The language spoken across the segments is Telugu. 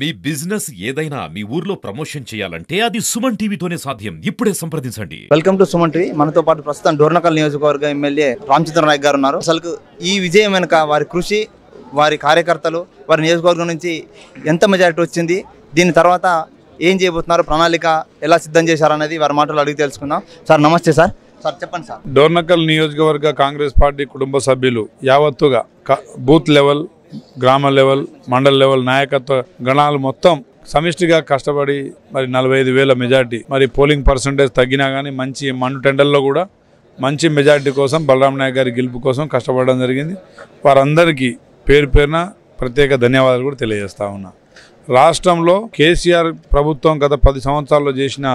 మీ బిజినెస్ ఏదైనా మీ ఊర్లో ప్రమోషన్ చేయాలంటే అది సుమన్ టీవీతోనే సాధ్యం. ఇప్పుడే సంప్రదించండి. Welcome to Suman TV. మనతో పాటు ప్రస్తుతం డోర్నకల్ నియోజకవర్గ ఎమ్మెల్యే రామచంద్ర నాయక్ గారు ఉన్నారు. అసలు ఈ విజయం వెనుక వారి కృషి, వారి కార్యకర్తలు, వారి నియోజకవర్గం నుంచి ఎంత మెజారిటీ వచ్చింది, దీని తర్వాత ఏం చేయబోతున్నారు, ప్రణాళిక ఎలా సిద్ధం చేశారనేది వారి మాటలు అడిగి తెలుసుకుందాం. సార్ నమస్తే. సార్ చెప్పండి సార్. డోర్నకల్ నియోజకవర్గ కాంగ్రెస్ పార్టీ కుటుంబ సభ్యులు యావత్తుగా బూత్ లెవెల్, గ్రామ లెవెల్, మండల్ లెవెల్ నాయకత్వ గణాలు మొత్తం సమిష్టిగా కష్టపడి మరి 45,000 మెజార్టీ, మరి పోలింగ్ పర్సంటేజ్ తగ్గినా కానీ మంచి మండు టెండర్లో కూడా మంచి మెజార్టీ కోసం బలరాం నాయక్ గారి గెలుపు కోసం కష్టపడడం జరిగింది. వారందరికీ పేరు పేరున ప్రత్యేక ధన్యవాదాలు కూడా తెలియజేస్తా ఉన్నా. రాష్ట్రంలో కేసీఆర్ ప్రభుత్వం గత 10 సంవత్సరాల్లో చేసిన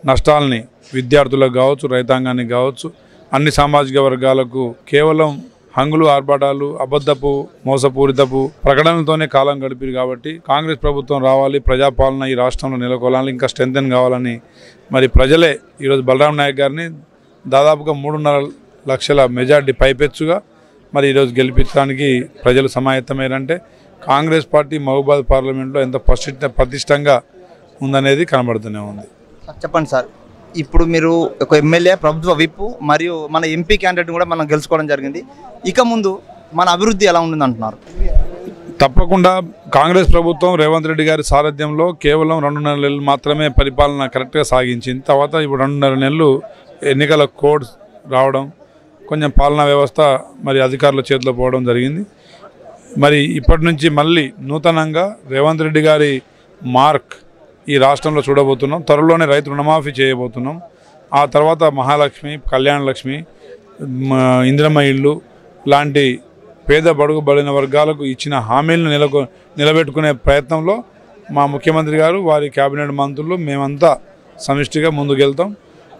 నష్టాలని విద్యార్థులకు కావచ్చు, రైతాంగానికి కావచ్చు, అన్ని సామాజిక వర్గాలకు కేవలం హంగులు, ఆర్భాటాలు, అబద్ధపు, మోసపూరితపు ప్రకటనలతోనే కాలం గడిపారు. కాబట్టి కాంగ్రెస్ ప్రభుత్వం రావాలి, ప్రజాపాలన ఈ రాష్ట్రంలో నెలకొలాలి, ఇంకా స్ట్రెంథెన్ కావాలని మరి ప్రజలే ఈరోజు బలరాం నాయక్ గారిని దాదాపుగా 3.5 లక్షల మెజార్టీ పైపెచ్చుగా మరి ఈరోజు గెలిపించడానికి ప్రజలు సమాయత్తమయ్యారంటే కాంగ్రెస్ పార్టీ మహబూబాద్ పార్లమెంట్లో ఎంత పటిష్టంగా ఉందనేది కనబడుతూనే ఉంది. చెప్పండి సార్, ఇప్పుడు మీరు ఒక ఎమ్మెల్యే, ప్రభుత్వ విప్ మరియు మన ఎంపీ క్యాండిడేట్ కూడా మనం గెలుచుకోవడం జరిగింది. ఇక ముందు మన అభివృద్ధి ఎలా ఉంటుంది అంటున్నారు? తప్పకుండా కాంగ్రెస్ ప్రభుత్వం రేవంత్ రెడ్డి గారి సారథ్యంలో కేవలం 2.5 నెలలు మాత్రమే పరిపాలన కరెక్ట్గా సాగించింది. తర్వాత ఇప్పుడు 2.5 నెలలు ఎన్నికల కోడ్ రావడం, కొంచెం పాలనా వ్యవస్థ మరి అధికారుల చేతిలో పోవడం జరిగింది. మరి ఇప్పటి నుంచి మళ్ళీ నూతనంగా రేవంత్ రెడ్డి గారి మార్క్ ఈ రాష్ట్రంలో చూడబోతున్నాం. త్వరలోనే రైతు రుణమాఫీ చేయబోతున్నాం. ఆ తర్వాత మహాలక్ష్మి, కళ్యాణ లక్ష్మి, ఇందిరమ్మ ఇళ్ళు లాంటి పేద బడుగు బడిన వర్గాలకు ఇచ్చిన హామీలను నిలబెట్టుకునే ప్రయత్నంలో మా ముఖ్యమంత్రి గారు, వారి కేబినెట్ మంత్రులు, మేమంతా సమిష్టిగా ముందుకెళ్తాం.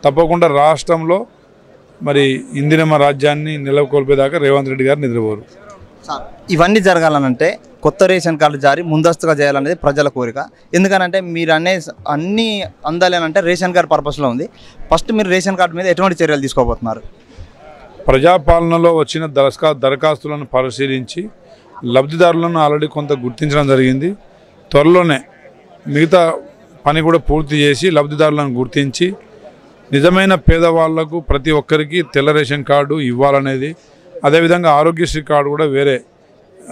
తప్పకుండా రాష్ట్రంలో మరి ఇందిరమ్మ రాజ్యాన్ని నెలకొల్పేదాకా రేవంత్ రెడ్డి గారు నిద్రపోరు. ఇవన్నీ జరగాలనంటే కొత్త రేషన్ కార్డు జారీ ముందస్తుగా చేయాలనేది ప్రజల కోరిక. ఎందుకనంటే మీరు అన్నీ అందాలేనంటే రేషన్ కార్డు పర్పస్లో ఉంది. ఫస్ట్ మీరు రేషన్ కార్డు మీద ఎటువంటి చర్యలు తీసుకోబోతున్నారు? ప్రజాపాలనలో వచ్చిన దరఖాస్తులను పరిశీలించి లబ్ధిదారులను ఆల్రెడీ కొంత గుర్తించడం జరిగింది. త్వరలోనే మిగతా పని కూడా పూర్తి చేసి లబ్ధిదారులను గుర్తించి నిజమైన పేదవాళ్లకు ప్రతి ఒక్కరికి తెల్ల రేషన్ కార్డు ఇవ్వాలనేది, అదేవిధంగా ఆరోగ్యశ్రీ కార్డు కూడా, వేరే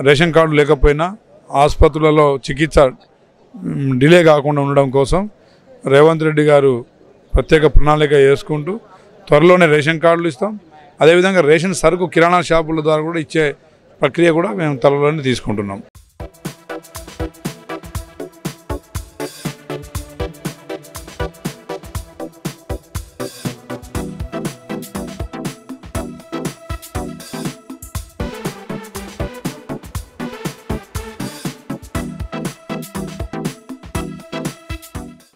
రేషన్ కార్డు లేకపోయినా ఆసుపత్రులలో చికిత్స డిలే కాకుండా ఉండడం కోసం రేవంత్ రెడ్డి గారు ప్రత్యేక ప్రణాళిక వేసుకుంటూ త్వరలోనే రేషన్ కార్డులు ఇస్తాం. అదేవిధంగా రేషన్ సరుకు కిరాణా షాపుల ద్వారా కూడా ఇచ్చే ప్రక్రియ కూడా మేము త్వరలోనే తీసుకుంటున్నాం.